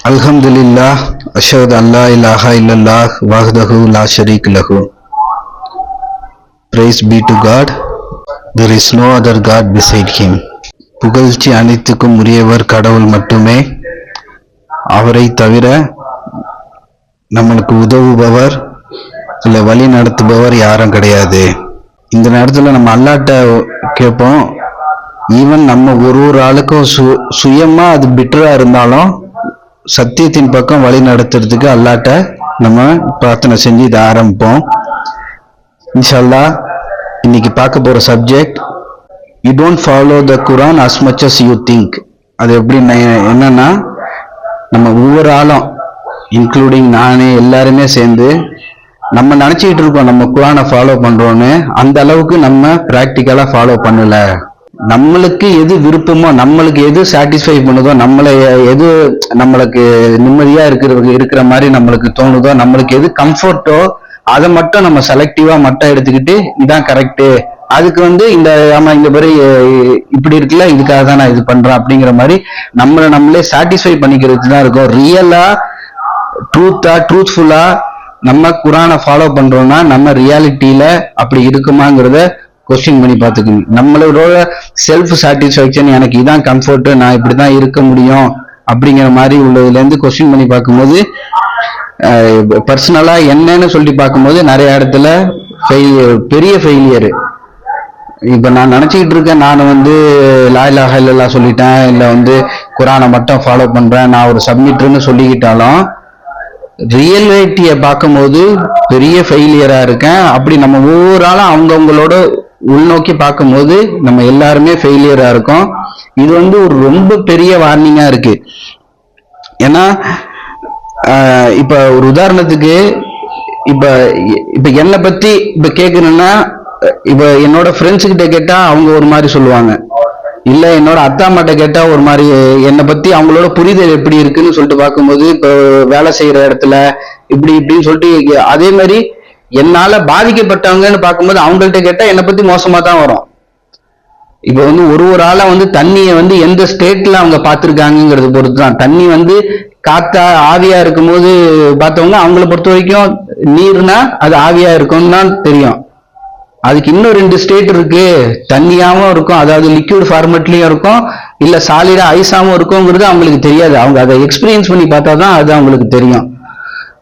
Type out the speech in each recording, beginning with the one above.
Alhamdulillah, ashhadu an la ilaha illallah wahdahu la sharika lahu. Praise be to God. There is no other God beside him. புகழ்ச்சி அனைத்துக்கும் உரியவர் கடவுள் மட்டுமே. அவரை தவிர நம்மளுக்கு உதவுபவர் இல்லை வழி நடத்துபவர் யாரும் கிடையாது. இந்த நேரத்தில் நம்ம அல்லாட்ட கேட்போம். ஈவன் நம்ம ஒரு ஆளுக்கும் சுயமா அது பிட்டரா இருந்தாலும் சத்தியத்தின் பக்கம் வழி நடத்துறதுக்கு அல்லாட்ட நம்ம பிரார்த்தனை செஞ்சு இதை ஆரம்பிப்போம். இன்ஷா அல்லாஹ் இன்னைக்கு பார்க்க போற subject, you don't follow the Quran as much as you think. அது எப்படி என்னன்னா, நம்ம ஒவ்வொரு ஆளும் இன்க்ளூடிங் நானே எல்லாருமே சேர்ந்து நம்ம நினைச்சிட்டு இருக்கோம் நம்ம குரானை ஃபாலோ பண்றோம்னு. அந்த அளவுக்கு நம்ம பிராக்டிக்கலா ஃபாலோ பண்ணல. நம்மளுக்கு எது விருப்பமோ, நம்மளுக்கு எது சாட்டிஸ்ஃபை பண்ணுதோ, எது நம்மளுக்கு நிம்மதியா இருக்கிற மாதிரி நம்மளுக்கு தோணுதோ, நம்மளுக்கு எது கம்ஃபர்ட்டோ அதை மட்டும் நம்ம செலக்டிவா மட்டும் எடுத்துக்கிட்டு இதான் கரெக்டு, அதுக்கு இந்த இந்த மாதிரி இப்படி இருக்குல்ல, இதுக்காக தான் நான் இது பண்றேன் அப்படிங்கிற மாதிரி நம்மளே சாட்டிஸ்ஃபை பண்ணிக்கிறது தான் இருக்கும். ரியலா ட்ரூத்ஃபுல்லா நம்ம குரானை ஃபாலோ பண்றோம்னா நம்ம ரியாலிட்டியில அப்படி இருக்குமாங்கிறத கொஸ்டின் பண்ணி பார்த்துக்கணும். நம்மளோட செல்ஃப் சாட்டிஸ்ஃபேக்ஷன், எனக்கு இதான் கம்ஃபர்ட், நான் இப்படிதான் இருக்க முடியும் அப்படிங்கிற மாதிரி உள்ளதுல இருந்து கொஸ்டின் பண்ணி பார்க்கும்போது, பர்சனலா என்னன்னு சொல்லி பார்க்கும்போது நிறைய இடத்துல பெரிய ஃபெயிலியர். இப்ப நான் நினைச்சுக்கிட்டு இருக்கேன், நான் லா இலாஹா இல்லல்லாஹ் சொல்லிட்டேன், இல்ல குரானை மட்டும் ஃபாலோ பண்றேன், நான் ஒரு சப்மிட்டர்னு சொல்லிக்கிட்டாலும் ரியலிட்டியை பார்க்கும்போது பெரிய ஃபெயிலியரா இருக்கேன். அப்படி நம்ம ஒவ்வொரு ஆளும் அவங்கவுங்களோட உள்நோக்கி பார்க்கும்போது நம்ம எல்லாருமே ஃபெயிலியரா இருக்கோம். இது ஒரு ரொம்ப பெரிய வார்னிங்கா இருக்கு. ஏன்னா இப்ப ஒரு உதாரணத்துக்கு, இப்ப என்னை பத்தி கேட்கணும்னா, இப்ப என்னோட ஃப்ரெண்ட்ஸ் கிட்ட கேட்டா அவங்க ஒரு மாதிரி சொல்லுவாங்க, இல்ல என்னோட அத்தா அம்மாட்ட கேட்டா ஒரு மாதிரி. என்னை பத்தி அவங்களோட புரிதல் எப்படி இருக்குன்னு சொல்லிட்டு பார்க்கும்போது, இப்ப வேலை செய்யற இடத்துல இப்படின்னு சொல்லிட்டு, அதே மாதிரி என்னால பாதிக்கப்பட்டவங்கன்னு பார்க்கும்போது அவங்கள்ட்ட கேட்டா என்னை பத்தி மோசமா தான் வரும். இப்ப ஒரு ஆளை தண்ணியை எந்த ஸ்டேட்ல அவங்க பார்த்திருக்காங்கிறது பொறுத்து தான். தண்ணி காத்தா ஆவியா இருக்கும்போது பார்த்தவங்க, அவங்களை பொறுத்த வரைக்கும் நீர்னா அது ஆவியா இருக்கும்னு தான் தெரியும். அதுக்கு இன்னும் 2 ஸ்டேட் இருக்கு, தண்ணியாவும் இருக்கும், அதாவது லிக்விட் ஃபார்மேட்லயும் இருக்கும், இல்ல சாலிடா ஐஸாவும் இருக்குங்கிறது அவங்களுக்கு தெரியாது. அவங்க அதை எக்ஸ்பீரியன்ஸ் பண்ணி பார்த்தா தான் அது அவங்களுக்கு தெரியும்.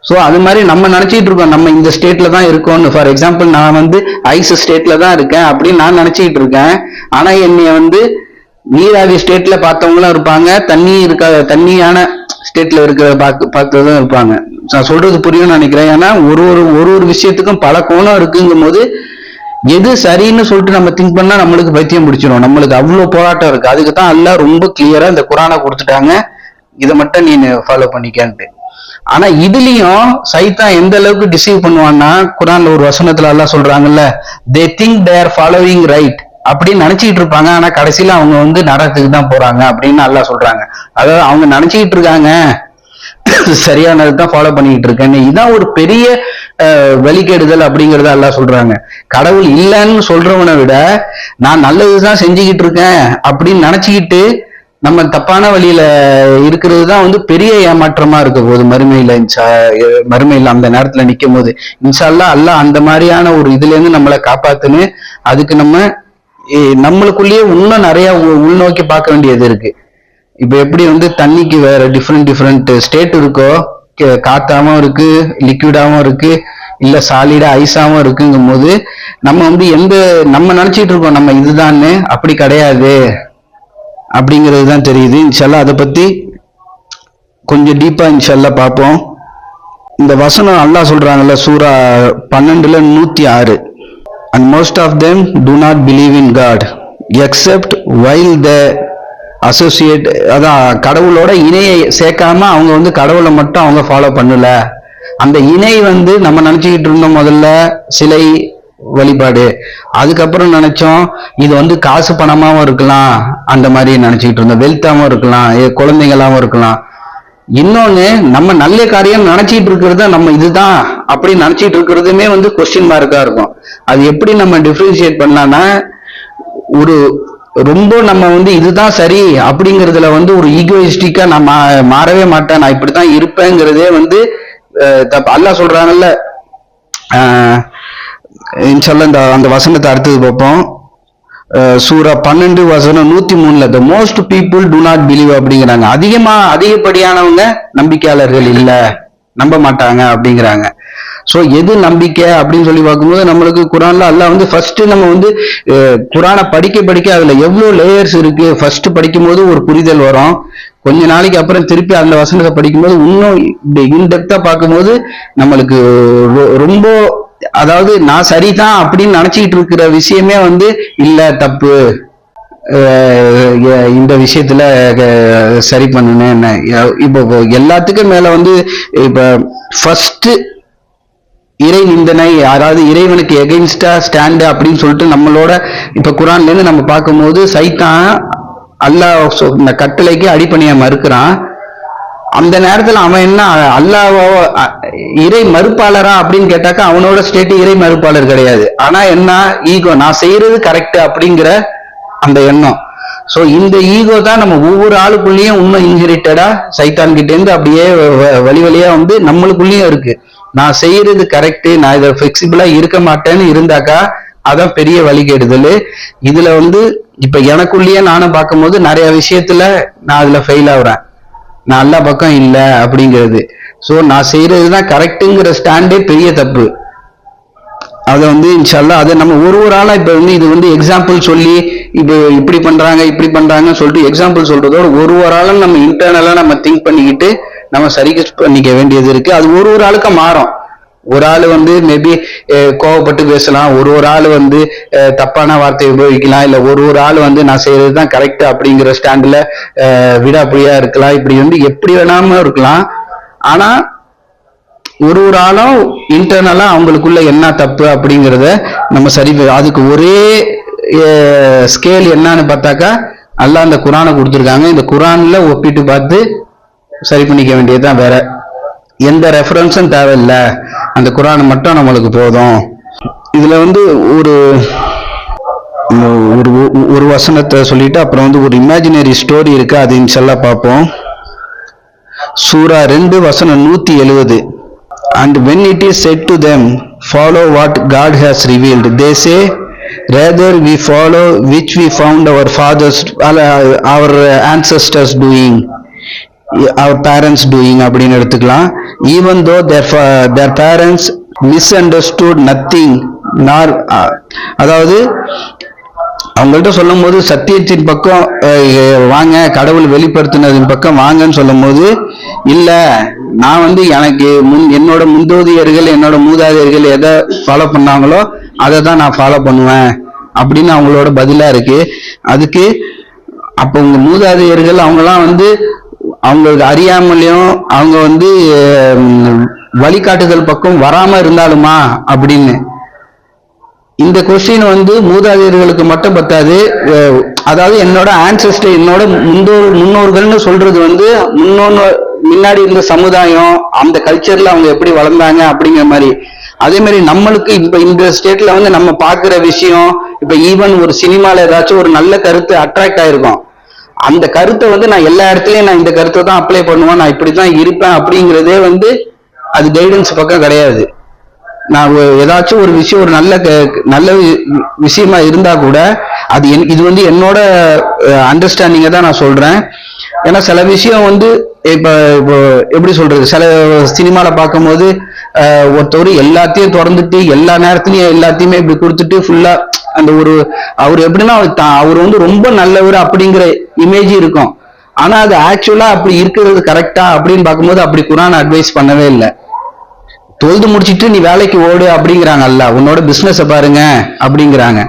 ஸோ அது மாதிரி நம்ம நினைச்சிட்டு இருக்கோம் நம்ம இந்த ஸ்டேட்ல தான் இருக்கோம்னு. ஃபார் எக்ஸாம்பிள், நான் ஐஸ் ஸ்டேட்ல தான் இருக்கேன் அப்படின்னு நான் நினைச்சிட்டு இருக்கேன். ஆனா என்னைய நீராவி ஸ்டேட்ல பார்த்தவங்களும் இருப்பாங்க, தண்ணியான ஸ்டேட்ல பார்த்ததும் இருப்பாங்க. நான் சொல்றது புரியும்னு நினைக்கிறேன். ஏன்னா ஒரு விஷயத்துக்கும் பல கோணம் இருக்குங்கும் போது எது சரின்னு சொல்லிட்டு நம்ம திங்க் பண்ணா நம்மளுக்கு பைத்தியம் பிடிச்சிடும். நம்மளுக்கு அவ்வளவு போராட்டம் இருக்கு. அதுக்கு தான் அல்லாஹ் ரொம்ப கிளியரா இந்த குரானை கொடுத்துட்டாங்க, இதை மட்டும் நீ ஃபாலோ பண்ணிக்கன்ட்டு. ஆனா இதுலயும் சைத்தான் எந்த அளவுக்கு டிசீவ் பண்ணுவான்னா, குரான்ல ஒரு வசனத்துல அல்லாஹ் சொல்றாங்கல்ல, they think they are following right அப்படின்னு நினைச்சிட்டு இருப்பாங்க, ஆனா கடைசியில அவங்க நரகத்துக்கு தான் போறாங்க அப்படின்னு அல்லாஹ் சொல்றாங்க. அதாவது அவங்க நினைச்சுக்கிட்டு இருக்காங்க சரியானது தான் ஃபாலோ பண்ணிக்கிட்டு இருக்கேன்னு. இதான் ஒரு பெரிய வழிகேடுதல் அப்படிங்கறத அல்லாஹ் சொல்றாங்க. கடவுள் இல்லைன்னு சொல்றவனை விட நான் நல்லதுதான் செஞ்சுக்கிட்டு இருக்கேன் அப்படின்னு நினைச்சுக்கிட்டு நம்ம தப்பான வழியில இருக்கிறது தான் பெரிய ஏமாற்றமா இருக்க போகுது மறுமையில அந்த நேரத்துல நிக்கும் போது. இன்ஷா அல்லாஹ் அந்த மாதிரியான ஒரு இதுல இருந்து நம்மளை காப்பாத்துன்னு, அதுக்கு நம்மளுக்குள்ளேயே இன்னும் நிறைய உள்நோக்கி பார்க்க வேண்டியது இருக்கு. இப்ப எப்படி தண்ணிக்கு வேற டிஃப்ரெண்ட் ஸ்டேட் இருக்கோ, காத்தாவும் இருக்கு, லிக்விடாவும் இருக்கு, இல்ல சாலிடா ஐஸாவும் இருக்குங்கும் போது நம்ம நம்ம நினைச்சிட்டு இருக்கோம் நம்ம இதுதான்னு, அப்படி கிடையாது அப்படிங்கிறது தான் தெரியுது. இன்ஷால்லா அதை பத்தி கொஞ்சம் டீப்பா இன்ஷால்லா பார்ப்போம். இந்த வசனம் அல்லாஹ் சொல்றாங்கல்ல, சூரா 12:106, and most of them do not believe in God except while they associate. அதான் கடவுளோட இணையை சேர்க்காம அவங்க கடவுளை மட்டும் அவங்க ஃபாலோ பண்ணல. அந்த இணை நம்ம நினைச்சுக்கிட்டு இருந்தோம் முதல்ல சிலை வழிபாடு, அதுக்கப்புறம் நினைச்சோம் இது காசு பணமாவும் இருக்கலாம், அந்த மாதிரி நினைச்சுக்கிட்டு இருந்தோம், வெல்த்தாவும் இருக்கலாம், குழந்தைங்களாவும் இருக்கலாம். இன்னொன்னு, நம்ம நல்ல காரியம் நினைச்சிட்டு இருக்கிறது நம்ம இதுதான் அப்படி நினைச்சிட்டு இருக்கிறதுமே கொஸ்டின் மார்க்கா இருக்கும். அது எப்படி நம்ம டிஃபரன்ஷியேட் பண்ணலாம்னா, ஒரு ரொம்ப நம்ம வந்து இதுதான் சரி அப்படிங்கறதுல வந்து ஒரு ஈகோயிஸ்டிக்கா நான் மாறவே மாட்டேன், நான் இப்படித்தான் இருப்பேங்கிறதே வந்து அல்லாஹ் சொல்றாங்கல்ல. இன்ஷால்லா அந்த வசனத்தை அடுத்தது பார்ப்போம். சூரா 12 வசனம் 103ல the most people do not believe அப்படிங்கிறாங்க. அதிகப்படியானவங்க நம்பிக்கையாளர்கள் இல்ல, நம்ப மாட்டாங்க அப்படிங்கிறாங்க. சோ எது நம்பிக்கை அப்படின்னு சொல்லி பார்க்கும்போது நம்மளுக்கு குரான்ல அல்லாஹ் வந்து ஃபர்ஸ்ட் நம்ம வந்து குரானை படிக்க படிக்க அதுல எவ்வளவு லேயர்ஸ் இருக்கு ஃபர்ஸ்ட் படிக்கும் போது ஒரு புரிதல் வரும். கொஞ்ச நாளைக்கு அப்புறம் திருப்பி அந்த வசனத்தை படிக்கும்போது இன்னும் இன்டெப்தா பார்க்கும்போது நம்மளுக்கு ரொம்ப, அதாவது நான் சரிதான் அப்படின்னு நினைச்சிட்டு இருக்கிற விஷயமே வந்து இல்ல தப்பு, இந்த விஷயத்துல சரி பண்ணணும். என்ன இப்போ எல்லாத்துக்கும் மேல வந்து இப்ப ஃபர்ஸ்ட் இறை நிந்தனை, யாராவது இறைவனுக்கு எகெயின்ஸ்டா ஸ்டாண்டு அப்படின்னு சொல்லிட்டு நம்மளோட இப்ப குரான்ல இருந்து நம்ம பார்க்கும்போது சைத்தான் அல்லாஹ் இந்த கட்டளைக்கு அடிப்பணியா மறுக்கிறான். அந்த நேரத்துல அவன் என்ன அல்லாஹ்வோ இறை மறுப்பாளரா அப்படின்னு கேட்டாக்கா அவனோட ஸ்டேட் இறை மறுப்பாளர் கிடையாது. ஆனா என்ன ஈகோ, நான் செய்யறது கரெக்ட் அப்படிங்கிற அந்த எண்ணம். சோ இந்த ஈகோ தான் நம்ம ஒவ்வொரு ஆளுக்குள்ளேயும் இன்னும் இன்ஹெரிட்டடா சைத்தான் கிட்ட இருந்து அப்படியே வழி வழியா வந்து நம்மளுக்குள்ளேயும் இருக்கு. நான் செய்யறது கரெக்ட், நான் இதை பிளெக்சிபிளா இருக்க மாட்டேன்னு இருந்தாக்கா அதான் பெரிய வழிகேடுதல். இதுல வந்து இப்ப எனக்குள்ளேயே நானும் பார்க்கும்போது நிறைய விஷயத்துல நான் அதுல ஃபெயில் ஆகுறேன், நான் எல்லா பக்கம் இல்ல அப்படிங்கிறது. சோ நான் செய்யறதுதான் கரெக்டுங்கிற ஸ்டாண்டே பெரிய தப்பு. அதை வந்து இன்ஷால்லா அதை நம்ம ஒரு ஆளா இப்ப வந்து இது வந்து எக்ஸாம்பிள் சொல்லி இப்ப இப்படி பண்றாங்கன்னு சொல்லிட்டு எக்ஸாம்பிள் சொல்றதோட ஒரு ஆளும் நம்ம இன்டர்னலா நம்ம திங்க் பண்ணிக்கிட்டு நம்ம சரி பண்ணிக்க வேண்டியது இருக்கு. அது ஒரு ஆளுக்கு மாறும். ஒரு ஆளு வந்து மேபி கோவப்பட்டு பேசலாம், ஒரு ஆளு வந்து தப்பான வார்த்தையை உபயோகிக்கலாம், இல்ல ஒரு ஆளு வந்து நான் செய்யறதுதான் கரெக்ட் அப்படிங்கிற ஸ்டாண்ட்ல விடாப்பிடியா இருக்கலாம். இப்படி வந்து எப்படி வேணாம இருக்கலாம். ஆனா ஒரு ஆளும் இன்டர்னலா அவங்களுக்குள்ள என்ன தப்பு அப்படிங்கிறத நம்ம சரி, அதுக்கு ஒரே ஸ்கேல் என்னன்னு பார்த்தாக்கா அல்லாஹ் அந்த குரானை கொடுத்துருக்காங்க. இந்த குரான்ல ஒப்பிட்டு பார்த்து சரி பண்ணிக்க வேண்டியதுதான், வேற எந்த ரெஃபரன்ஸும் தேவையில்லை, அந்த குரான் மட்டும் நம்மளுக்கு போதும். இதுல வந்து ஒரு வசனத்தை சொல்லிட்டு அப்புறம் வந்து ஒரு இமேஜினரி ஸ்டோரி இருக்கு, அது இன்ஷால்லா பார்ப்போம். சூரா 2 வசனம் 170. And when it is said to them, follow what God has revealed, they say, rather we follow which we found our fathers, our ancestors doing, our parents doing அப்படின்னு எடுத்துக்கலாம். Even though their parents misunderstood nothing, nor அதாவது அவங்கள்ட்ட சொல்லும் போது சத்தியத்தின் பக்கம் வாங்க, கடவுள் வெளிப்படுத்தினதின் பக்கம் வாங்கன்னு சொல்லும் போது இல்ல, நான் வந்து எனக்கு என்னோட முந்தோதியர்கள் என்னோட மூதாதையர்கள் எதை ஃபாலோ பண்ணாங்களோ அதை தான் நான் ஃபாலோ பண்ணுவேன் அப்படின்னு அவங்களோட பதிலா இருக்கு. அதுக்கு அப்ப உங்க மூதாதையர்கள் அவங்கெல்லாம் வந்து அவங்களுக்கு அறியாமலையும் அவங்க வந்து வழிகாட்டுதல் பக்கம் வராம இருந்தாலுமா அப்படின்னு. இந்த கொஸ்டின் வந்து மூதாதையர்களுக்கு மட்டும் பத்தாது. அதாவது என்னோட ஆன்செஸ்டர், என்னோட முன்னோர்கள்னு சொல்றது வந்து முன்னாடி இருந்த சமுதாயம், அந்த கல்ச்சர்ல அவங்க எப்படி வளர்ந்தாங்க அப்படிங்கிற மாதிரி. அதே மாதிரி நம்மளுக்கு இப்ப இந்த ஸ்டேட்ல வந்து நம்ம பாக்குற விஷயம், இப்ப ஈவன் ஒரு சினிமால ஏதாச்சும் ஒரு நல்ல கருத்து அட்ராக்ட் ஆயிருக்கும், அந்த கருத்தை வந்து நான் எல்லா இடத்துலயும் நான் இந்த கருத்தை தான் அப்ளை பண்ணுவேன், நான் இப்படித்தான் இருப்பேன் அப்படிங்கிறதே வந்து அது கைடன்ஸ் பக்கம் கிடையாது. நான் ஏதாச்சும் ஒரு விஷயம் ஒரு நல்ல விஷயமா இருந்தா கூட அது இது வந்து என்னோட அண்டர்ஸ்டாண்டிங்கை தான் நான் சொல்றேன். ஏன்னா சில விஷயம் வந்து இப்போ எப்படி சொல்றது, சில சினிமால பார்க்கும்போது ஒருத்தர் எல்லாத்தையும் திறந்துட்டு எல்லா நேரத்துலயும் எல்லாத்தையுமே இப்படி கொடுத்துட்டு ஃபுல்லா அந்த அவர் எப்படின்னா அவர் வந்து ரொம்ப நல்லவர் அப்படிங்கிற இமேஜ் இருக்கும். ஆனா அது ஆக்சுவலா அப்படி இருக்கிறது கரெக்டா அப்படின்னு பார்க்கும்போது அப்படி குரான் அட்வைஸ் பண்ணவே இல்லை. தொழுது முடிச்சிட்டு நீ வேலைக்கு ஓடு அப்படிங்கிறாங்க, அல்ல உன்னோட பிசினஸை பாருங்க அப்படிங்கிறாங்க.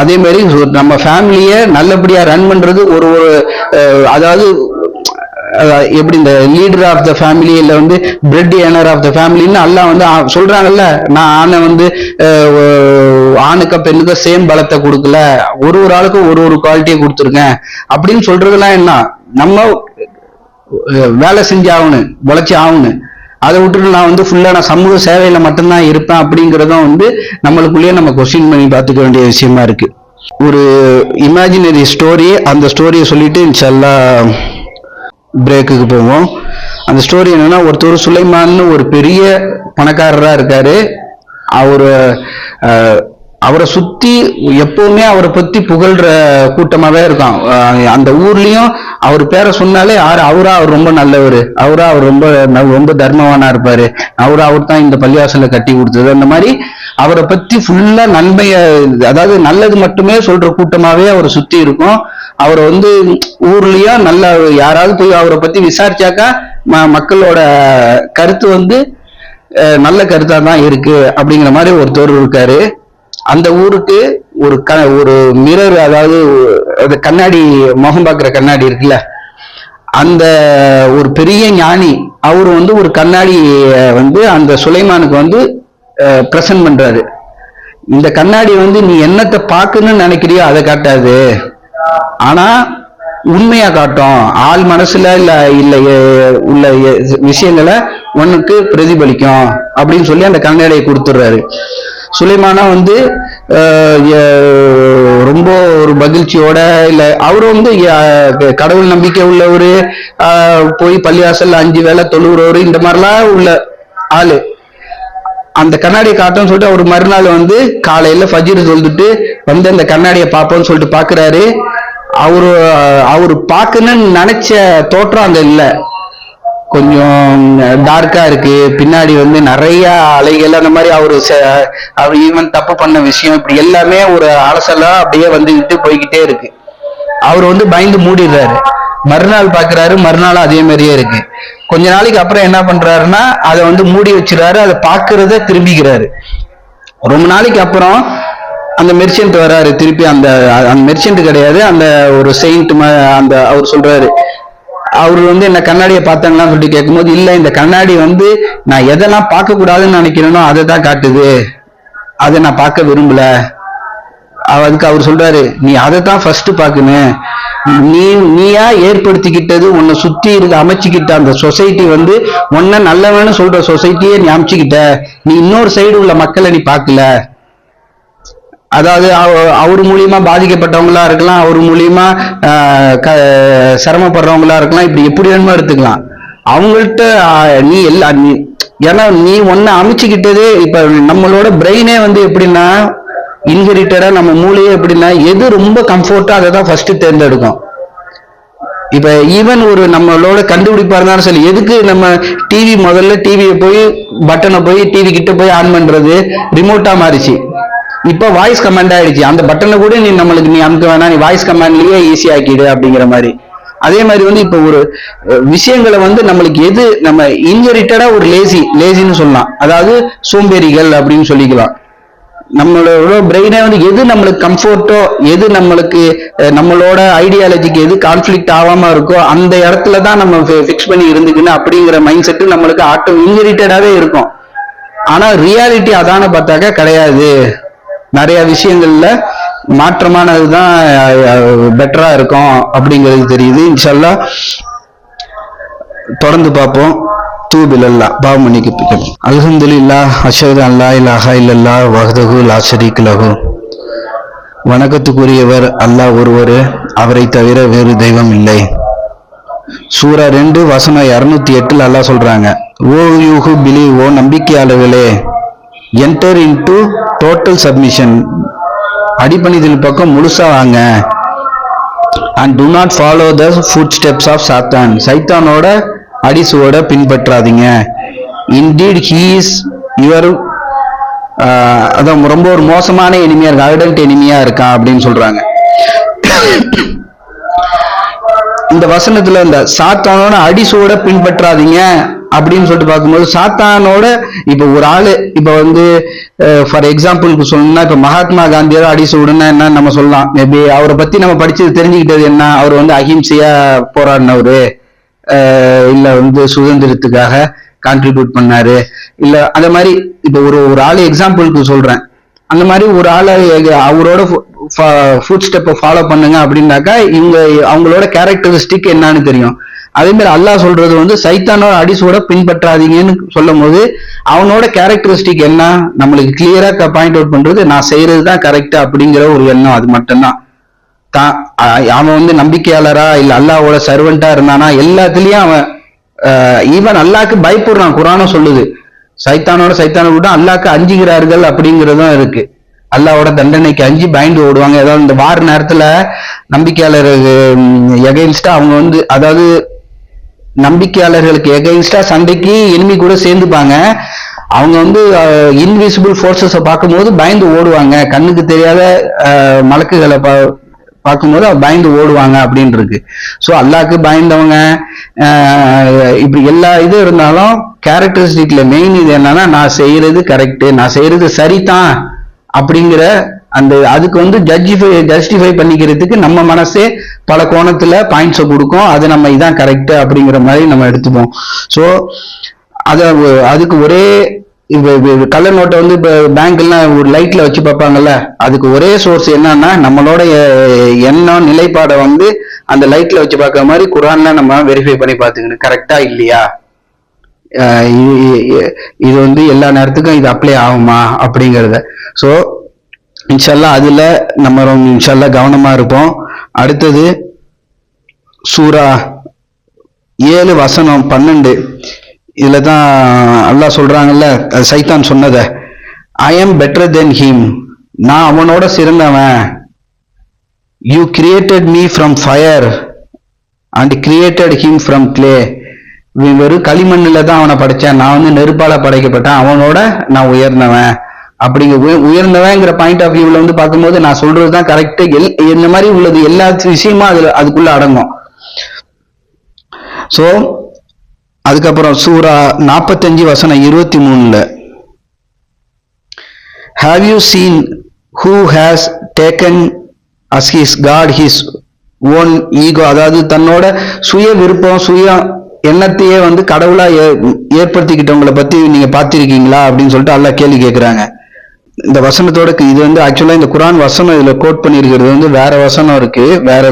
அதே மாதிரி நம்ம ஃபேமிலியை நல்லபடியா ரன் பண்றது அதாவது எப்படி இந்த லீடர் ஆஃப் த ஃபேமிலி இல்ல வந்து பிரெட் ஏர்னர் ஆஃப் த ஃபேமிலின்னு எல்லாம் வந்து சொல்றாங்கல்ல. நான் ஆணை வந்து ஆணுக்க பெண்ணுக்க சேம் பலத்தை கொடுக்கல, ஒரு ஆளுக்கும் ஒரு குவாலிட்டியை கொடுத்துருக்கேன் அப்படின்னு சொல்றதெல்லாம் என்ன, நம்ம வேலை செஞ்சு ஆகணும், உழைச்சி ஆகணும். அதை விட்டுட்டு நான் வந்து ஃபுல்லா நான் சமூக சேவையில மட்டும்தான் இருப்பேன் அப்படிங்கிறதும் வந்து நம்மளுக்குள்ளேயே நம்ம கொஸ்டின் பண்ணி பார்த்துக்க வேண்டிய விஷயமா இருக்கு. ஒரு இமேஜினரி ஸ்டோரி, அந்த ஸ்டோரியை சொல்லிட்டு இன்ஷால்லா பிரேக்குக்கு போவோம். அந்த ஸ்டோரி என்னன்னா, ஒருத்தர் சுலைமான்னு ஒரு பெரிய பணக்காரரா இருக்காரு. அவரு அவரை சுத்தி எப்பவுமே அவரை பத்தி புகழ்ற கூட்டமாவே இருக்கான். அந்த ஊர்லயும் அவர் பேரை சொன்னாலே அவர் ரொம்ப நல்லவர், அவர் ரொம்ப தர்மவானா இருப்பாரு, அவர் தான் இந்த பள்ளிவாசல கட்டி கொடுத்தது. அந்த மாதிரி அவரை பத்தி ஃபுல்லா நன்மைய, அதாவது நல்லது மட்டுமே சொல்ற கூட்டமாவே அவரை சுத்தி இருக்கும். அவரை ஊர்லயும் நல்ல யாராவது போய் அவரை பத்தி விசாரிச்சாக்கா மக்களோட கருத்து நல்ல கருத்தா தான் இருக்கு அப்படிங்கிற மாதிரி ஒருத்தர் இருக்காரு. அந்த ஊருக்கு ஒரு மிரர், அதாவது கண்ணாடி, முகம் பார்க்கிற கண்ணாடி இருக்குல்ல, அந்த ஒரு பெரிய ஞானி அவரு ஒரு கண்ணாடி அந்த சுலைமானுக்கு பிரசன்ட் பண்றாரு. இந்த கண்ணாடி நீ என்னத்தை பார்க்கணும்னு நினைக்கிறியோ அதை காட்டாது, ஆனா உண்மையா காட்டும், ஆள் மனசுல இல்ல உள்ள விஷயங்களை உனக்கு பிரதிபலிக்கும் அப்படின்னு சொல்லி அந்த கண்ணாடியை கொடுத்துடுறாரு. சுலைமானா ரொம்ப ஒரு மகிழ்ச்சியோட, இல்ல அவரு கடவுள் நம்பிக்கை உள்ளவரு, போய் பள்ளிவாசல் 5 வேளை தொழுகிறவரு, இந்த மாதிரிலாம் உள்ள ஆளு. அந்த கண்ணாடியை காட்டும்னு சொல்லிட்டு அவர் மறுநாள் காலையில ஃபஜ்ர் தொழுதுட்டு அந்த கண்ணாடியை பார்ப்போம்னு சொல்லிட்டு பாக்குறாரு. அவரு பார்க்கணும்னு நினைச்ச தோற்றம் அங்க இல்ல, கொஞ்சம் டார்க்கா இருக்கு. பின்னாடி நிறைய அலைகள், அந்த மாதிரி அவர் ஈவன் தப்பு பண்ண விஷயம், இப்படி எல்லாமே ஒரு அலசலா அப்படியே வந்துகிட்டு போய்கிட்டே இருக்கு. அவர் பயந்து மூடிடுறாரு. மறுநாள் பாக்குறாரு, மறுநாள் அதே மாதிரியே இருக்கு. கொஞ்ச நாளைக்கு அப்புறம் என்ன பண்றாருன்னா அதை மூடி வச்சிடறாரு, அதை பாக்குறத திரும்பிக்கிறாரு. ரொம்ப நாளைக்கு அப்புறம் அந்த மெர்ச்சன்ட் வராரு திருப்பி. அந்த மெர்ச்சன்ட் கிடையாது, அந்த ஒரு செயின்ட், அந்த அவர் சொல்றாரு, அவரு என்ன கண்ணாடியை பார்த்தாங்களான்னு சொல்லிட்டு கேட்கும்போது, இல்ல இந்த கண்ணாடி நான் எதெல்லாம் பார்க்க கூடாதுன்னு நினைக்கிறேனோ அதை தான் காட்டுது, அதை நான் பார்க்க விரும்பல. அதுக்கு அவர் சொல்றாரு, நீ அதை தான் ஃபர்ஸ்ட் பார்க்கணும், நீயா ஏற்படுத்திக்கிட்டது, உன்னை சுத்தி இருக்க அமைச்சுக்கிட்ட அந்த சொசைட்டி உன்னை நல்லவன்னு சொல்ற சொசைட்டியே நீ அமைச்சுக்கிட்ட, நீ இன்னொரு சைடு உள்ள மக்களை நீ பார்க்கல. அதாவது அவர் மூலியமா பாதிக்கப்பட்டவங்களா இருக்கலாம், அவர் மூலியமா சிரமப்படுறவங்களா இருக்கலாம், இப்படி எப்படி வேணுமோ எடுத்துக்கலாம். அவங்கள்ட்ட நீ ஏன்னா நீ ஒன்ன அமைச்சுக்கிட்டதே, இப்ப நம்மளோட பிரெயினே எப்படின்னா இன்ஹெரிட்டடா, நம்ம மூளையே எப்படின்னா எது ரொம்ப கம்ஃபர்ட்டா அதை தான் ஃபர்ஸ்ட் தேர்ந்தெடுக்கும். இப்ப ஈவன் ஒரு நம்மளோட கண்டுபிடிப்பா இருந்தாலும் சரி, எதுக்கு நம்ம டிவி முதல்ல டிவியை போய் பட்டனை போய் டிவி கிட்ட போய் ஆன் பண்றது ரிமோட்டா மாறிச்சு, இப்ப வாய்ஸ் கமாண்ட் ஆயிடுச்சு. அந்த பட்டனை கூட நீ அமுக்க வேணாம், நீ வாய்ஸ் கமாண்ட்லயே ஈஸி ஆக்கிடு அப்படிங்கிற மாதிரி. அதே மாதிரி இப்ப ஒரு விஷயங்களை நம்மளுக்கு எது நம்ம இன்ஹெரிட்டடா ஒரு லேசின்னு சொல்லலாம், அதாவது சோம்பேறிகள் அப்படின்னு சொல்லிக்கலாம். நம்மளோட பிரெயினே எது நம்மளுக்கு கம்ஃபர்ட்டோ, எது நம்மளோட ஐடியாலஜிக்கு எது கான்ஃபிளிக்ட் ஆகாம இருக்கோ அந்த இடத்துலதான் நம்ம பிக்ஸ் பண்ணி இருந்துக்கணும் அப்படிங்கிற மைண்ட் செட் நம்மளுக்கு இன்ஹெரிட்டடாவே இருக்கும். ஆனா ரியாலிட்டி அதான பார்த்தாக்கா கிடையாது. நிறைய விஷயங்கள்ல மாற்றமானதுதான் பெட்டரா இருக்கும் அப்படிங்கிறது தெரியுது. இன்ஷால்லா தொடர்ந்து பார்ப்போம். தூபிலல்லா பாவ மன்னிக்கணும். அல்ஹம்துலில்லாஹ், அஷ்ஹது அல்லா இலாஹா இல்லல்லாஹ் வஹ்தஹு லா ஷரீக லஹு. வணக்கத்துக்குரியவர் அல்லாஹ் ஒருவர், அவரை தவிர வேறு தெய்வம் இல்லை. சூரா 2 வசனம் 208 அல்லாஹ் சொல்றாங்க, ஓ யூஹு பிலீவ், ஓ நம்பிக்கையாளர்களே, என்டர் இன்டு டோட்டல் சப்மிஷன், அடிப்பணிதல் பக்கம் முழுசா வாங்க. And do not follow the footsteps of Satan, சைத்தானோட அடிசுவோட பின்பற்றாதீங்க. இன்டீட் ஹீ இஸ் யுவர், அதான் ரொம்ப ஒரு மோசமான எனிமியா இருக்கு, அர்டன்ட் எனிமியா இருக்கான் அப்படின்னு சொல்றாங்க. இந்த வசனத்துல இந்த சாத்தானோட அடிசோட பின்பற்றாதீங்க அப்படின்னு சொல்லிட்டு பார்க்கும்போது, சாத்தானோட இப்ப ஒரு ஆளு இப்ப ஃபார் எக்ஸாம்பிளுக்கு சொல்லணும்னா, இப்ப மகாத்மா காந்தியோட அடிசூடுன்னா என்ன நம்ம சொல்லலாம். மேபி அவரை பத்தி நம்ம படிச்சது தெரிஞ்சுக்கிட்டது என்ன, அவர் அஹிம்சையா போராடினவரு, இல்ல சுதந்திரத்துக்காக கான்ட்ரிபியூட் பண்ணாரு, இல்ல அந்த மாதிரி இப்ப ஒரு ஆளு எக்ஸாம்பிளுக்கு சொல்றேன். அந்த மாதிரி ஒரு ஆளை அவரோட ஃபுட் ஸ்டெப்பை ஃபாலோ பண்ணுங்க அப்படின்னாக்கா அவங்களோட கேரக்டரிஸ்டிக் என்னன்னு தெரியும். அதே மாதிரி அல்லாஹ் சொல்றது வந்து சைத்தானோட அடிசோட பின்பற்றாதீங்கன்னு சொல்லும் போது அவனோட கேரக்டரிஸ்டிக் என்ன நம்மளுக்கு கிளியரா பாயிண்ட் அவுட் பண்றது, நான் செய்யறதுதான் கரெக்ட் அப்படிங்கிற ஒரு எண்ணம். அது மட்டும்தான். அவன் வந்து நம்பிக்கையாளரா இல்ல அல்லாஹ்வோட சர்வெண்டா இருந்தானா எல்லாத்துலயும் அவன் ஈவன் அல்லாஹ்க்கு பயப்படுறான். குர்ஆனும் சொல்லுது சைத்தானை விட அல்லாஹ்க்கு அஞ்சுகிறார்கள் அப்படிங்கறதும் இருக்கு. அல்லாஹ்வோட தண்டனைக்கு அஞ்சு பயந்து ஓடுவாங்க. ஏதாவது இந்த வார நேரத்துல நம்பிக்கையாளர் எகைன்ஸ்டா அவங்க வந்து, அதாவது நம்பிக்கையாளர்களுக்கு எகைன்ஸ்டா சண்டைக்கு எனிமி கூட சேர்ந்துப்பாங்க. அவங்க வந்து இன்விசிபிள் போர்சஸ பார்க்கும்போது பயந்து ஓடுவாங்க. கண்ணுக்கு தெரியாத மலக்குகளை பார்க்கும்போது பயந்து ஓடுவாங்க அப்படின்னு இருக்கு. ஸோ அல்லாஹ்க்கு பயந்தவங்க இப்படி எல்லா இதுவும் இருந்தாலும் கேரக்டரிஸ்டிக்ல மெயின் இது என்னன்னா, நான் செய்யறது கரெக்ட், நான் செய்யறது சரிதான் அப்படிங்கிற அந்த அதுக்கு வந்து ஜஸ்டிஃபை பண்ணிக்கிறதுக்கு நம்ம மனசே பல கோணத்துல பாயிண்ட்ஸை கொடுக்கும். அது நம்ம இதான் கரெக்ட் அப்படிங்கிற மாதிரி நம்ம எடுத்துப்போம். ஸோ அதுக்கு ஒரே கள்ள நோட்டை வந்து இப்ப பேங்க்லாம் ஒரு லைட்ல வச்சு பார்ப்பாங்கல்ல, அதுக்கு ஒரே சோர்ஸ் என்னன்னா நம்மளோட எண்ணம் நிலைப்பாடை வந்து அந்த லைட்ல வச்சு பார்க்குற மாதிரி குர்ஆன்ல நம்ம வெரிஃபை பண்ணி பார்த்துக்கணும் கரெக்டா இல்லையா, இது வந்து எல்லா நேரத்துக்கும் இது அப்ளை ஆகுமா அப்படிங்கிறத. ஸோ இன்ஷால்லா அதுல நம்ம இன்ஷால்லா கவனமா இருப்போம். அடுத்தது சூரா 7 வசனம் 12 இதுலதான் அல்லாஹ் சொல்றாங்கல்ல, சைத்தான் சொன்னத, I am better then him, நான் அவனோட சிறந்தவன். You created me from fire and created him from clay, வெறும் களிமண்ணில தான் அவனை படைச்சேன், நான் வந்து நெருப்பால படைக்கப்பட்டேன், அவனோட நான் உயர்ந்தவன். அப்படிங்க உயர்ந்தவங்கிற பாயிண்ட் ஆஃப் வியூல வந்து பார்க்கும்போது நான் சொல்றதுதான் கரெக்ட். இந்த மாதிரி உள்ளது எல்லா விஷயமும் அதுக்குள்ள அடங்கும். சோ அதுக்கப்புறம் சூரா 45 வசனம் 23ல, have you seen who has taken as his god his own ego, அதாவது தன்னோட சுய விருப்பம் சுய எண்ணத்தையே வந்து கடவுளா ஏற்படுத்திக்கிட்டவங்களை பத்தி நீங்க பார்த்திருக்கீங்களா அப்படின்னு சொல்லிட்டு அல்லாஹ் கேள்வி கேட்கிறாங்க. இந்த வசனத்தோட இது வந்து ஆக்சுவலா இந்த குர்ஆன் வசனம் இதுல கோட் பண்ணிருக்கிறது வந்து வேற வசனம் இருக்கு, வேற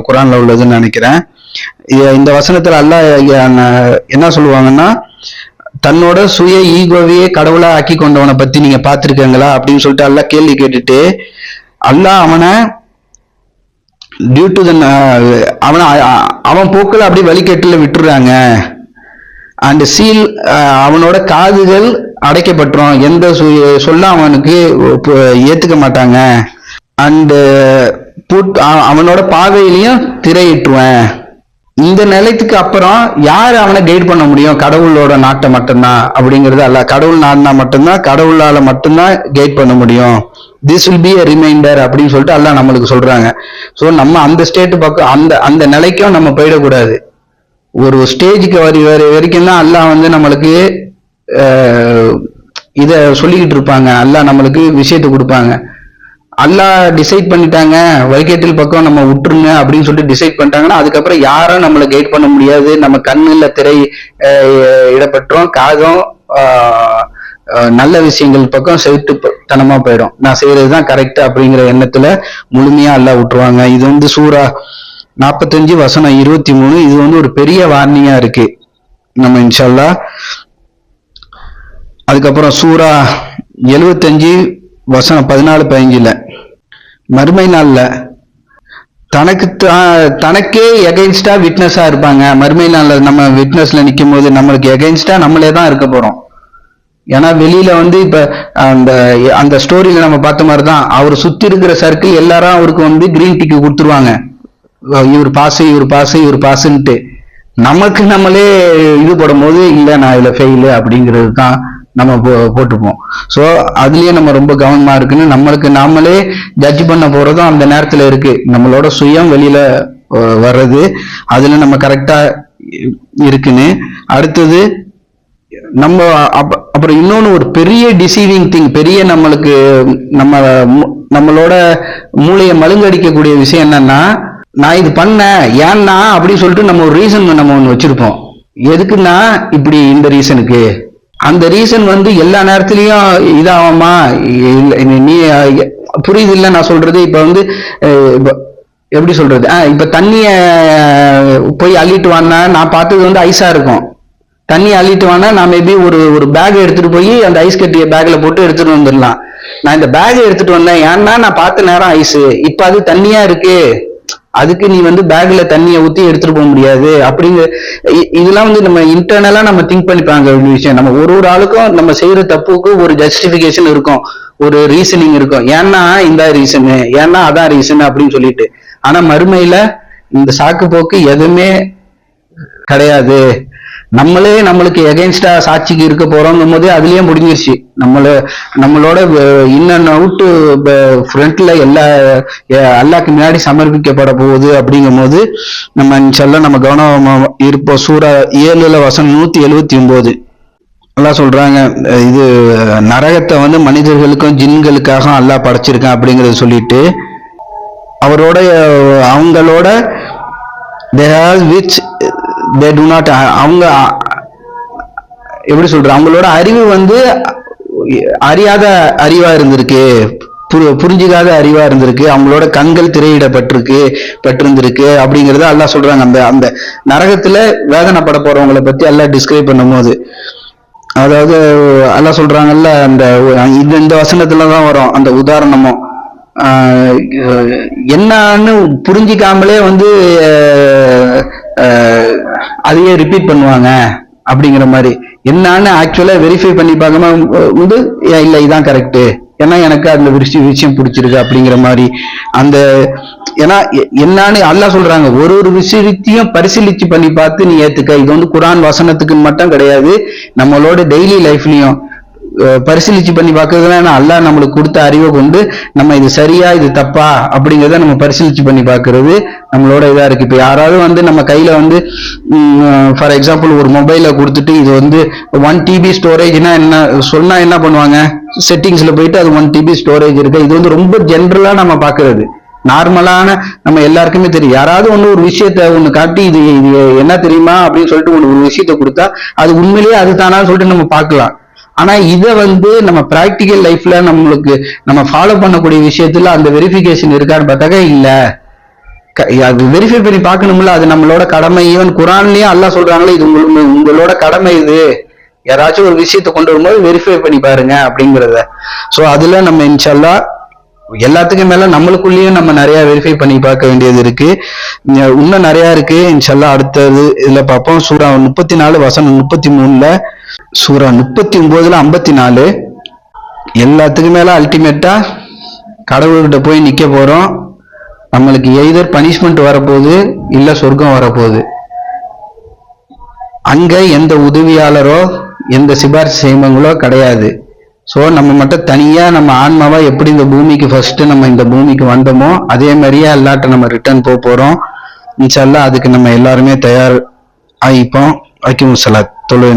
குர்ஆன்ல உள்ளதுன்னு நினைக்கிறேன். இந்த வசனத்துல அல்லாஹ் என்ன சொல்லுவாங்கன்னா, தன்னோட சுய ஈகோவையே கடவுளா ஆக்கி கொண்டவனை பத்தி நீங்க பார்த்திருக்கீங்களா அப்படின்னு சொல்லிட்டு அல்லாஹ் கேள்வி கேட்டுட்டு, அல்லாஹ் அவனை டியூ டு அவன் போக்குல அப்படியே வழிகேட்டுல விட்டுறாங்க. அண்ட் சீல் அவனோட காதுகள் அடைக்கப்பட்டுரும், எந்த சொல்ல அவனுக்கு ஏத்துக்க மாட்டாங்க. அண்ட் அவனோட பாதையிலையும் திரையிட்டுருவேன். இந்த நிலையத்துக்கு அப்புறம் யாரு அவனை கைட் பண்ண முடியும்? கடவுளோட நாட்டை மட்டும்தான் அப்படிங்கிறது அல்ல, கடவுள் நாடினா மட்டும்தான், கடவுளால மட்டும்தான் கைட் பண்ண முடியும். This will be a reminder அப்படின்னு சொல்லிட்டு அல்லாஹ் நம்மளுக்கு சொல்றாங்க. ஸோ நம்ம அந்த ஸ்டேட் பக்கம் அந்த நிலைக்கும் நம்ம போயிடக்கூடாது. ஒரு ஸ்டேஜுக்கு வரைக்கும் தான் அல்லாஹ் வந்து நம்மளுக்கு இத சொல்லிக்கிட்டு இருப்பாங்க, அல்லாஹ் நம்மளுக்கு விஷயத்தை கொடுப்பாங்க. அல்லாஹ் டிசைட் பண்ணிட்டாங்க வழிகேட்டில் பக்கம் நம்ம விட்டுருங்க அப்படின்னு சொல்லிட்டு டிசைட் பண்ணிட்டாங்கன்னா அதுக்கப்புறம் யாரும் நம்மளை கைட் பண்ண முடியாது. நம்ம கண்ணுல திரை இடப்பட்டுரும், காதும் நல்ல விஷயங்கள் பக்கம் செவிட்டு தனமா போயிடும். நான் செய்யறதுதான் கரெக்ட் அப்படிங்கிற எண்ணத்துல முழுமையா அல்லாஹ் விட்டுருவாங்க. இது வந்து சூரா 45 வசனம் 23. இது வந்து ஒரு பெரிய வார்னிங்கா இருக்கு நம்ம இன்ஷா அல்லாஹ். அதுக்கப்புறம் சூரா 75 வசனம் 14-15 மறுமை நாள்ல தனக்கே எகைன்ஸ்டா விட்னஸா இருப்பாங்க. மறுமை நாள்ல நம்ம விட்னஸ்ல நிக்கும் போது நம்மளுக்கு எகைன்ஸ்டா நம்மளே தான் இருக்க போறோம். ஏன்னா வெளியில வந்து இப்ப அந்த ஸ்டோரியில நம்ம பார்த்த மாதிரிதான் அவர் சுத்தி இருக்கிற சர்க்கிள் எல்லாரும் அவருக்கு வந்து கிரீன் டிக்கு கொடுத்துருவாங்க, இவர் பாஸ் இவர் பாஸ் இவர் பாஸ்ன்ட்டு. நமக்கு நம்மளே இது போடும் போது இல்ல நான் இதுல ஃபெயிலு அப்படிங்கிறது தான் நம்ம போட்டுப்போம். ஸோ அதுலயே நம்ம ரொம்ப கவனமா இருக்குன்னு நம்மளுக்கு நாமளே ஜட்ஜ் பண்ண போறதும் அந்த நேரத்துல இருக்கு. நம்மளோட சுயம் வெளியில வர்றது அதுல நம்ம கரெக்டா இருக்குன்னு. அடுத்தது நம்ம அப்புறம் இன்னொன்னு ஒரு பெரிய டிசீவிங் திங், பெரிய நம்மளுக்கு நம்மளோட மூளையை மழுங்கடிக்கக்கூடிய விஷயம் என்னன்னா, நான் இது பண்ணேன் ஏன்னா அப்படின்னு சொல்லிட்டு நம்ம ஒரு ரீசன் நம்ம ஒண்ணு வச்சிருப்போம். எதுக்குன்னா இப்படி இந்த ரீசனுக்கு, அந்த ரீசன் வந்து எல்லா நேரத்திலயும் இதாகுமா? நீ புரியுது இல்ல நான் சொல்றது? இப்ப வந்து எப்படி சொல்றது, இப்ப தண்ணிய போய் அள்ளிட்டு வானா, நான் பார்த்தது வந்து ஐஸா இருக்கும். தண்ணி அள்ளிட்டு வானா நான் மேபி ஒரு ஒரு பேக் எடுத்துட்டு போய் அந்த ஐஸ் கட்டிய பேக்ல போட்டு எடுத்துட்டு வந்துடலாம். நான் இந்த பேக் எடுத்துட்டு வந்தேன் ஏன்னா நான் பார்த்த நேரம் ஐஸ், இப்ப அது தண்ணியா இருக்கு, அதுக்கு நீ வந்து பேக்ல தண்ணியை ஊத்தி எடுத்துட்டு போக முடியாது அப்படிங்க. இதெல்லாம் வந்து நம்ம இன்டர்னலா நம்ம திங்க் பண்ணிப்பாங்க ஒரு விஷயம். நம்ம ஒரு ஒரு ஆளுக்கும் நம்ம செய்யற தப்புக்கு ஒரு ஜஸ்டிபிகேஷன் இருக்கும், ஒரு ரீசனிங் இருக்கும். ஏன்னா இந்த ரீசனு, ஏன்னா அதான் ரீசன் அப்படின்னு சொல்லிட்டு. ஆனா மறுமையில இந்த சாக்கு போக்கு எதுவுமே கிடையாது. நம்மளே நம்மளுக்கு எகென்ஸ்டா சாட்சிக்கு இருக்க போறோங்கும் போதே அதுலயே முடிஞ்சிருச்சு. நம்மளோட இன் அண்ட் அவுட் ஃப்ரண்ட்ல எல்லா அல்லாஹ்க்கு முன்னாடி சமர்ப்பிக்கப்பட போகுது. அப்படிங்கும் போது நம்ம இன்ஷால்லாஹ் நம்ம கவனமா இருப்போம். சூரா 7 வசனம் 179 அல்லாஹ் சொல்றாங்க, இது நரகத்தை வந்து மனிதர்களுக்கும் ஜின்களுக்காக அல்லாஹ் படைச்சிருக்கான் அப்படிங்கறத சொல்லிட்டு அவங்களோட அவங்க எப்படி சொல்ற, அவங்களோட அறிவு வந்து அறியாத அறிவா இருந்திருக்கு, புரிஞ்சுக்காத அறிவா இருந்திருக்கு, அவங்களோட கண்கள் திரையிடப்பட்டிருந்திருக்கு அப்படிங்கறத அல்லாஹ் சொல்றாங்க. அந்த அந்த நரகத்துல வேதனைப்பட போறவங்களை பத்தி அல்லாஹ் டிஸ்கிரைப் பண்ணும் போது, அதாவது அல்லாஹ் சொல்றாங்கல்ல, அந்த இந்த வசனத்துலதான் வரும் அந்த உதாரணமும். என்னன்னு புரிஞ்சிக்காமலே வந்து அதையே ரிப்பீட் பண்ணுவாங்க அப்படிங்கிற மாதிரி. என்னன்னு ஆக்சுவலா வெரிஃபை பண்ணி பார்க்காம வந்து இல்ல இதான் கரெக்ட், ஏன்னா எனக்கு அந்த விஷயம் பிடிச்சிருக்கு அப்படிங்கிற மாதிரி. அந்த ஏன்னா என்னன்னு அல்லாஹ் சொல்றாங்க, ஒரு ஒரு விஷயத்தையும் பரிசீலிச்சு பண்ணி பார்த்து நீ ஏத்துக்க. இது வந்து குர்ஆன் வசனத்துக்கு மட்டும் கிடையாது, நம்மளோட டெய்லி லைஃப்லயும் பரிசீலிச்சு பண்ணி பார்க்கறதுல அல்லாஹ் நம்மளுக்கு கொடுத்த அறிவை கொண்டு நம்ம இது சரியா இது தப்பா அப்படிங்கிறத நம்ம பரிசீலிச்சு பண்ணி பார்க்கறது நம்மளோட இதா இருக்கு. இப்ப யாராவது வந்து நம்ம கையில வந்து ஃபார் எக்ஸாம்பிள் ஒரு மொபைலை கொடுத்துட்டு இது வந்து 1 TB ஸ்டோரேஜ்னா என்ன சொன்னா என்ன பண்ணுவாங்க, செட்டிங்ஸ்ல போயிட்டு அது 1 TB ஸ்டோரேஜ் இருக்கு. இது வந்து ரொம்ப ஜென்ரலா நம்ம பாக்குறது, நார்மலான நம்ம எல்லாருக்குமே தெரியும். யாராவது ஒரு விஷயத்த ஒண்ணு காட்டி இது இது என்ன தெரியுமா அப்படின்னு சொல்லிட்டு ஒரு விஷயத்த கொடுத்தா அது உண்மையிலேயே அது தானா சொல்லிட்டு நம்ம பார்க்கலாம். ஆனா இதை வந்து நம்ம பிராக்டிக்கல் லைஃப்ல நம்மளுக்கு நம்ம ஃபாலோ பண்ணக்கூடிய விஷயத்துல அந்த வெரிஃபிகேஷன் இருக்கான்னு பார்த்தாக்க இல்ல. அது வெரிஃபை பண்ணி பார்க்கணும்ல, அது நம்மளோட கடமை. ஈவன் குர்ஆன்லயே அல்லாஹ் சொல்றாங்களே, இது உங்களோட கடமை, இது யாராச்சும் ஒரு விஷயத்த கொண்டு வரும்போது வெரிஃபை பண்ணி பாருங்க அப்படிங்கிறத. சோ அதுல நம்ம இன்ஷால்லாஹ் எல்லாத்துக்கும் மேல நம்மளுக்குள்ளேயும் நம்ம நிறைய வெரிஃபை பண்ணி பார்க்க வேண்டியது இருக்கு, இன்னும் நிறைய இருக்கு. இன்ஷால்லாஹ் அடுத்தது இதுல பார்ப்போம். சூரா 34 வசனம் 33, சூரா 39 54. எல்லாத்துக்கும் மேல அல்டிமேட்டா கடவுள்கிட்ட போய் நிக்க போறோம். நம்மளுக்கு எய்தர் பனிஷ்மெண்ட் வரப்போகுது இல்ல சொர்க்கம் வரப்போகுது. அங்க எந்த உதவியாளரோ எந்த சிபாரிசு செய்வங்களோ கிடையாது. சோ நம்ம மட்டும் தனியா நம்ம ஆன்மாவா எப்படி இந்த பூமிக்கு ஃபர்ஸ்ட் நம்ம இந்த பூமிக்கு வந்தோமோ அதே மாதிரியே அல்லாட்ட நம்ம ரிட்டர்ன் போறோம். இன்ஷால்லாஹ் அதுக்கு நம்ம எல்லாருமே தயார் ஆகிப்போம். வலைக்கும் ஸலாம். தொழுகை